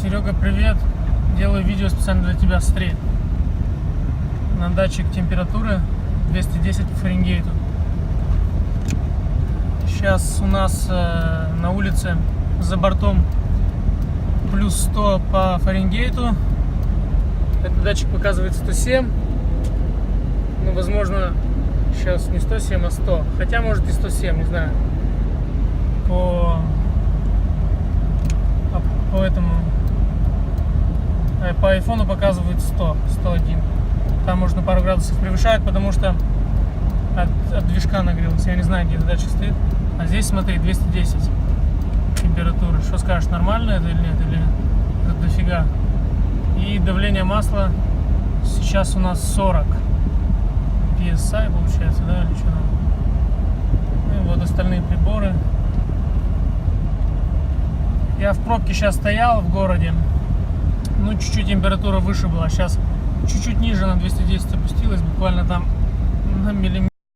Серега, привет. Делаю видео специально для тебя, смотри. На датчик температуры 210 по Фаренгейту. Сейчас у нас на улице за бортом плюс 100 по Фаренгейту. Этот датчик показывает 107. Ну, возможно, сейчас не 107, а 100. Хотя, может, и 107, не знаю. По айфону показывает 100, 101. Там можно пару градусов превышает, потому что от движка нагрелся. Я не знаю, где этот датчик стоит. А здесь, смотри, 210 температуры. Что скажешь, нормально это или нет? Или это дофига? И давление масла сейчас у нас 40 PSI получается, да, или что там? Ну и вот остальные приборы. Я в пробке сейчас стоял в городе. Ну, чуть-чуть температура выше была. Сейчас чуть-чуть ниже, на 210 опустилась. Буквально там на миллиметр.